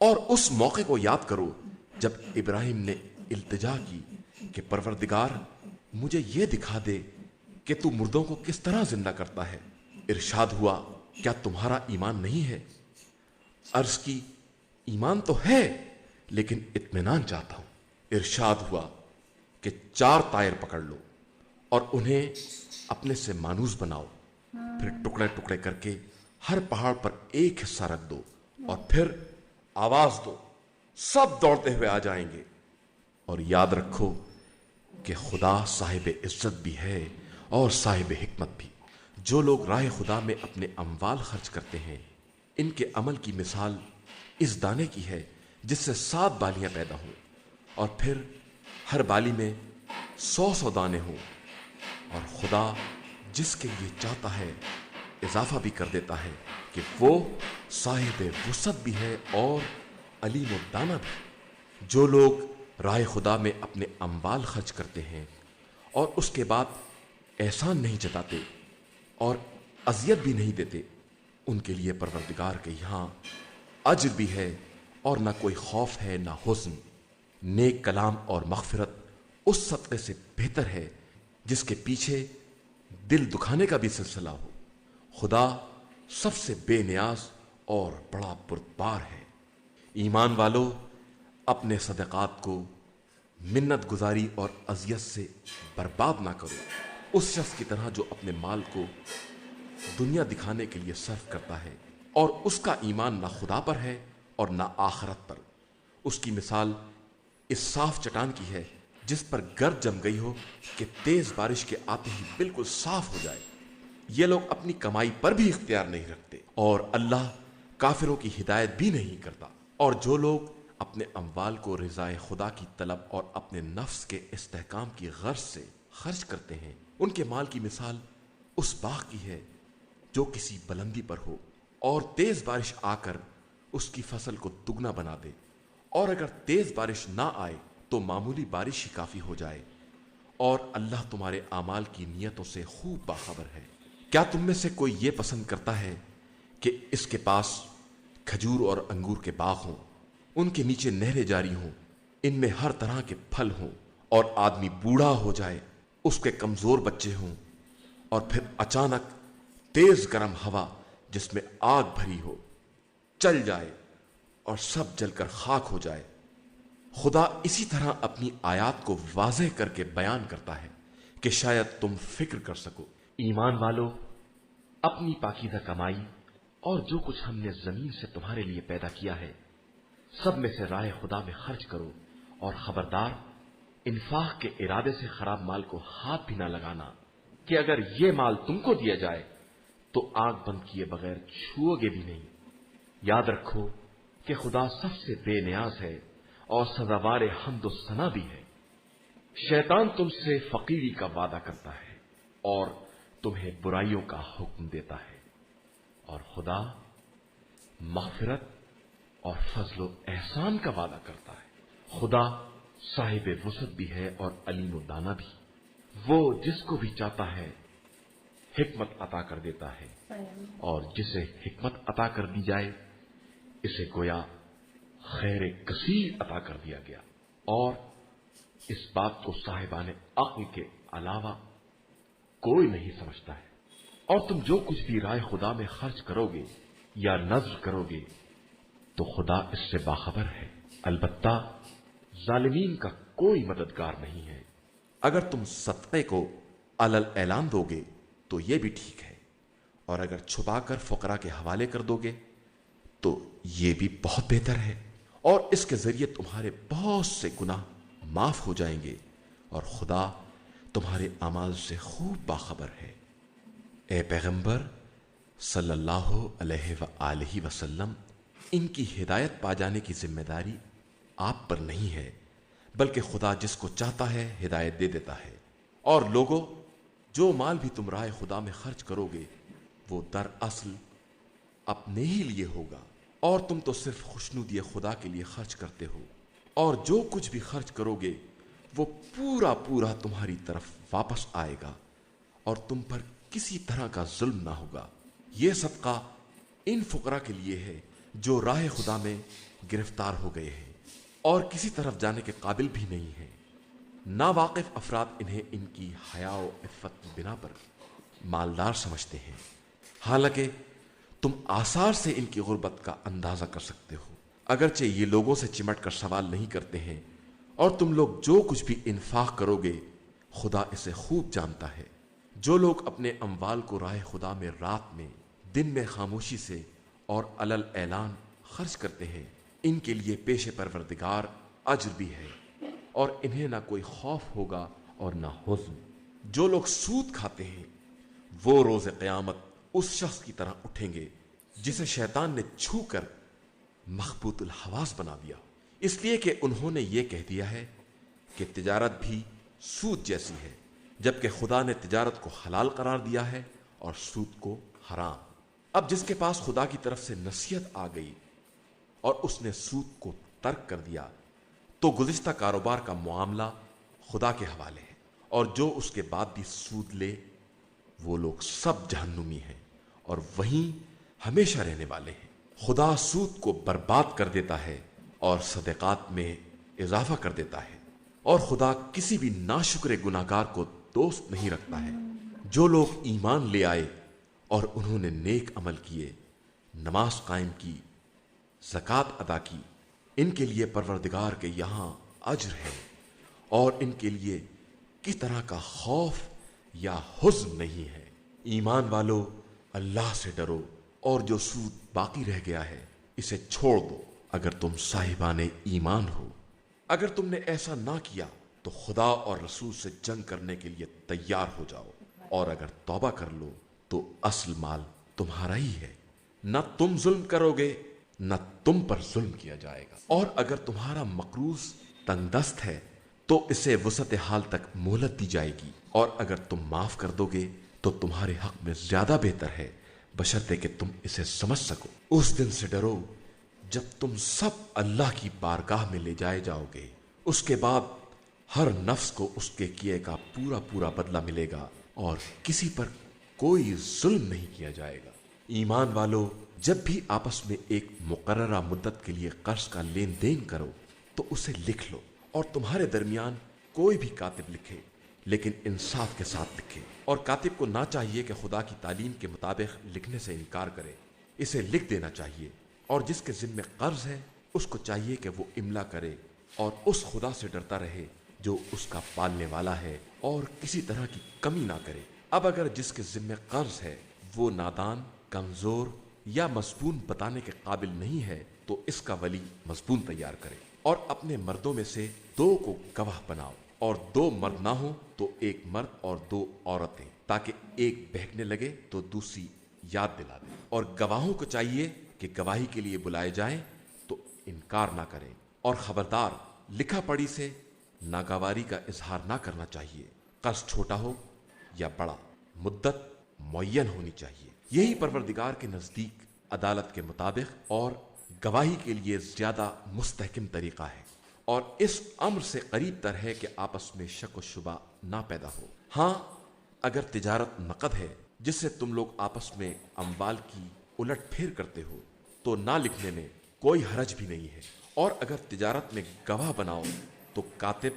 اور اس موقع کو یاد کرو جب ابراہیم نے التجا کی کہ پروردگار مجھے یہ دکھا دے کہ تو مردوں کو کس طرح زندہ کرتا ہے۔ ارشاد ہوا کیا تمہارا ایمان نہیں ہے؟ عرض کی ایمان تو ہے لیکن اطمینان چاہتا ہوں۔ ارشاد ہوا کہ 4 طائر پکڑ لو اور انہیں اپنے سے مانوس بناؤ، پھر ٹکڑے ٹکڑے کر کے ہر پہاڑ پر ایک حصہ رکھ دو اور پھر آواز دو، سب دوڑتے ہوئے آ جائیں گے۔ اور یاد رکھو کہ خدا صاحب عزت بھی ہے اور صاحب حکمت بھی۔ جو لوگ راہ خدا میں اپنے اموال خرچ کرتے ہیں، ان کے عمل کی مثال اس دانے کی ہے جس سے 7 بالیاں پیدا ہوں اور پھر ہر بالی میں 100 دانے ہوں، اور خدا جس کے لیے چاہتا ہے اضافہ بھی کر دیتا ہے کہ وہ صاحب وسعت بھی ہے اور علیم الدانہ بھی۔ جو لوگ راہ خدا میں اپنے اموال خرچ کرتے ہیں اور اس کے بعد احسان نہیں جتاتے اور اذیت بھی نہیں دیتے، ان کے لیے پروردگار کے یہاں اجر بھی ہے اور نہ کوئی خوف ہے نہ حزن۔ نیک کلام اور مغفرت اس صدقے سے بہتر ہے جس کے پیچھے دل دکھانے کا بھی سلسلہ ہو۔ خدا سب سے بے نیاز اور بڑا بردبار ہے۔ ایمان والو، اپنے صدقات کو منت گزاری اور اذیت سے برباد نہ کرو، اس شخص کی طرح جو اپنے مال کو دنیا دکھانے کے لیے صرف کرتا ہے اور اس کا ایمان نہ خدا پر ہے اور نہ آخرت پر۔ اس کی مثال اس صاف چٹان کی ہے جس پر گرد جم گئی ہو کہ تیز بارش کے آتے ہی بالکل صاف ہو جائے۔ یہ لوگ اپنی کمائی پر بھی اختیار نہیں رکھتے اور اللہ کافروں کی ہدایت بھی نہیں کرتا۔ اور جو لوگ اپنے اموال کو رضائے خدا کی طلب اور اپنے نفس کے استحکام کی غرض سے خرچ کرتے ہیں، ان کے مال کی مثال اس باغ کی ہے جو کسی بلندی پر ہو اور تیز بارش آ کر اس کی فصل کو دگنا بنا دے، اور اگر تیز بارش نہ آئے تو معمولی بارش ہی کافی ہو جائے، اور اللہ تمہارے اعمال کی نیتوں سے خوب باخبر ہے۔ کیا تم میں سے کوئی یہ پسند کرتا ہے کہ اس کے پاس کھجور اور انگور کے باغ ہوں، ان کے نیچے نہریں جاری ہوں، ان میں ہر طرح کے پھل ہوں، اور آدمی بوڑھا ہو جائے، اس کے کمزور بچے ہوں، اور پھر اچانک تیز گرم ہوا جس میں آگ بھری ہو چل جائے اور سب جل کر خاک ہو جائے؟ خدا اسی طرح اپنی آیات کو واضح کر کے بیان کرتا ہے کہ شاید تم فکر کر سکو۔ ایمان والو، اپنی پاکیزہ کمائی اور جو کچھ ہم نے زمین سے تمہارے لیے پیدا کیا ہے سب میں سے راہ خدا میں خرچ کرو، اور خبردار انفاق کے ارادے سے خراب مال کو ہاتھ بھی نہ لگانا کہ اگر یہ مال تم کو دیا جائے تو آنکھ بند کیے بغیر چھوؤ گے بھی نہیں۔ یاد رکھو کہ خدا سب سے بے نیاز ہے اور سزاوار حمد و ثنا بھی ہے۔ شیطان تم سے فقیری کا وعدہ کرتا ہے اور تمہیں برائیوں کا حکم دیتا ہے، اور خدا مغفرت اور فضل و احسان کا وعدہ کرتا ہے۔ خدا صاحب وسعت بھی ہے اور علیم و دانہ بھی۔ وہ جس کو بھی چاہتا ہے حکمت عطا کر دیتا ہے، اور جسے حکمت عطا کر دی جائے اسے گویا خیر کثیر عطا کر دیا گیا، اور اس بات کو صاحبان عقل کے علاوہ کوئی نہیں سمجھتا ہے۔ اور تم جو کچھ بھی رائے خدا میں خرچ کرو گے یا نذر کرو گے تو خدا اس سے باخبر ہے، البتہ ظالمین کا کوئی مددگار نہیں ہے۔ اگر تم صدقے کو علل اعلان دو گے تو یہ بھی ٹھیک ہے، اور اگر چھپا کر فقراء کے حوالے کر دو گے تو یہ بھی بہت بہتر ہے، اور اس کے ذریعے تمہارے بہت سے گناہ معاف ہو جائیں گے، اور خدا تمہارے اعمال سے خوب باخبر ہے۔ اے پیغمبر صلی اللہ علیہ وآلہ وسلم، ان کی ہدایت پا جانے کی ذمہ داری آپ پر نہیں ہے، بلکہ خدا جس کو چاہتا ہے ہدایت دے دیتا ہے۔ اور لوگوں، جو مال بھی تم راہ خدا میں خرچ کرو گے وہ دراصل اپنے ہی لیے ہوگا، اور تم تو صرف خوشنودی خدا کے لیے خرچ کرتے ہو، اور جو کچھ بھی خرچ کرو گے وہ پورا پورا تمہاری طرف واپس آئے گا، اور تم پر کسی طرح کا ظلم نہ ہوگا۔ یہ صدقہ ان فقراء کے لیے ہے جو راہ خدا میں گرفتار ہو گئے ہیں اور کسی طرف جانے کے قابل بھی نہیں ہیں۔ ناواقف افراد انہیں ان کی حیا و عفت کی بنا پر مالدار سمجھتے ہیں، حالانکہ تم آثار سے ان کی غربت کا اندازہ کر سکتے ہو۔ اگرچہ یہ لوگوں سے چمٹ کر سوال نہیں کرتے ہیں، اور تم لوگ جو کچھ بھی انفاق کرو گے خدا اسے خوب جانتا ہے۔ جو لوگ اپنے اموال کو راہ خدا میں رات میں دن میں خاموشی سے اور علل اعلان خرچ کرتے ہیں، ان کے لیے پیش پروردگار اجر بھی ہے، اور انہیں نہ کوئی خوف ہوگا اور نہ حزن۔ جو لوگ سود کھاتے ہیں وہ روز قیامت اس شخص کی طرح اٹھیں گے جسے شیطان نے چھو کر مخبوط الحواس بنا دیا، اس لیے کہ انہوں نے یہ کہہ دیا ہے کہ تجارت بھی سود جیسی ہے، جبکہ خدا نے تجارت کو حلال قرار دیا ہے اور سود کو حرام۔ اب جس کے پاس خدا کی طرف سے نصیحت آ گئی اور اس نے سود کو ترک کر دیا، تو گزشتہ کاروبار کا معاملہ خدا کے حوالے ہے، اور جو اس کے بعد بھی سود لے وہ لوگ سب جہنمی ہیں اور وہیں ہمیشہ رہنے والے ہیں۔ خدا سود کو برباد کر دیتا ہے اور صدقات میں اضافہ کر دیتا ہے، اور خدا کسی بھی ناشکر گناہگار کو دوست نہیں رکھتا ہے۔ جو لوگ ایمان لے آئے اور انہوں نے نیک عمل کیے، نماز قائم کی، زکوٰۃ ادا کی، ان کے لیے پروردگار کے یہاں اجر ہے، اور ان کے لیے کس طرح کا خوف یا حزن نہیں ہے۔ ایمان والو، اللہ سے ڈرو، اور جو سود باقی رہ گیا ہے اسے چھوڑ دو اگر تم صاحبان ایمان ہو۔ اگر تم نے ایسا نہ کیا تو خدا اور رسول سے جنگ کرنے کے لیے تیار ہو جاؤ، اور اگر توبہ کر لو تو اصل مال تمہارا ہی ہے، نہ تم ظلم کرو گے نہ تم پر ظلم کیا جائے گا۔ اور اگر تمہارا مقروض تنگ دست ہے تو اسے وسعت حال تک مہلت دی جائے گی، اور اگر تم معاف کر دو گے تو تمہارے حق میں زیادہ بہتر ہے، بشرطے کہ تم اسے سمجھ سکو۔ اس دن سے ڈرو جب تم سب اللہ کی بارگاہ میں لے جائے جاؤ گے، اس کے بعد ہر نفس کو اس کے کیے کا پورا پورا بدلہ ملے گا، اور کسی پر کوئی ظلم نہیں کیا جائے گا۔ ایمان والو، جب بھی آپس میں ایک مقررہ مدت کے لیے قرض کا لین دین کرو تو اسے لکھ لو، اور تمہارے درمیان کوئی بھی کاتب لکھے، لیکن انصاف کے ساتھ لکھے۔ اور کاتب کو نہ چاہیے کہ خدا کی تعلیم کے مطابق لکھنے سے انکار کرے، اسے لکھ دینا چاہیے۔ اور جس کے ذمے قرض ہے اس کو چاہیے کہ وہ املا کرے اور اس خدا سے ڈرتا رہے جو اس کا پالنے والا ہے، اور کسی طرح کی کمی نہ کرے۔ اب اگر جس کے ذمے قرض ہے وہ نادان، کمزور یا مضمون بتانے کے قابل نہیں ہے تو اس کا ولی مضمون تیار کرے، اور اپنے مردوں میں سے 2 کو گواہ بناؤ، اور 2 مرد نہ ہوں تو 1 مرد اور 2 عورتیں، تاکہ ایک بہکنے لگے تو دوسری یاد دلا دے۔ اور گواہوں کو چاہیے کہ گواہی کے لیے بلائے جائیں تو انکار نہ کریں، اور خبردار، لکھا پڑھی سے ناگواری کا اظہار نہ کرنا چاہیے، قرض چھوٹا ہو یا بڑا، مدت معین ہونی چاہیے۔ یہی پروردگار کے نزدیک عدالت کے مطابق اور گواہی کے لیے زیادہ مستحکم طریقہ ہے، اور اس امر سے قریب تر ہے کہ آپس میں شک و شبہ نہ پیدا ہو۔ ہاں، اگر تجارت نقد ہے جس سے تم لوگ آپس میں اموال کی الٹ پھیر کرتے ہو تو نہ لکھنے میں کوئی حرج بھی نہیں ہے۔ اور اگر تجارت میں گواہ بناؤ تو کاتب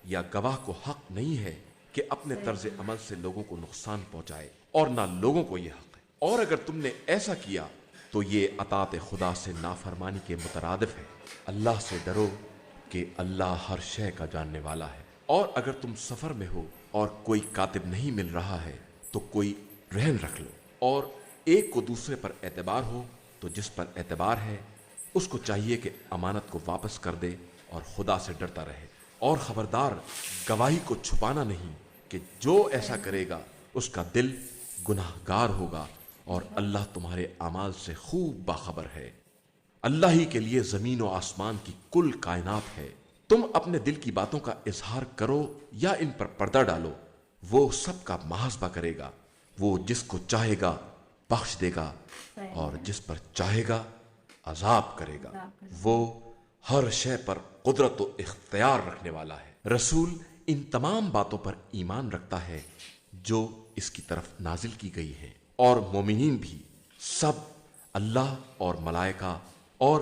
یا گواہ کو حق نہیں ہے کہ اپنے طرز عمل سے لوگوں کو نقصان پہنچائے، اور نہ لوگوں کو یہ حق ہے۔ اور اگر تم نے ایسا کیا تو یہ اطاعت خدا سے نافرمانی کے مترادف ہے۔ اللہ سے ڈرو کہ اللہ ہر شے کا جاننے والا ہے۔ اور اگر تم سفر میں ہو اور کوئی کاتب نہیں مل رہا ہے تو کوئی رہن رکھ لو، اور ایک کو دوسرے پر اعتبار ہو تو جس پر اعتبار ہے اس کو چاہیے کہ امانت کو واپس کر دے اور خدا سے ڈرتا رہے۔ اور خبردار، گواہی کو چھپانا نہیں کہ جو ایسا کرے گا اس کا دل گناہ گار ہوگا، اور اللہ تمہارے اعمال سے خوب باخبر ہے۔ اللہ ہی کے لیے زمین و آسمان کی کل کائنات ہے۔ تم اپنے دل کی باتوں کا اظہار کرو یا ان پر پردہ ڈالو، وہ سب کا محاسبہ کرے گا۔ وہ جس کو چاہے گا بخش دے گا، اور جس پر چاہے گا عذاب کرے گا۔ وہ ہر شے پر قدرت و اختیار رکھنے والا ہے۔ رسول ان تمام باتوں پر ایمان رکھتا ہے جو اس کی طرف نازل کی گئی ہے، اور مومنین بھی سب اللہ اور ملائکہ اور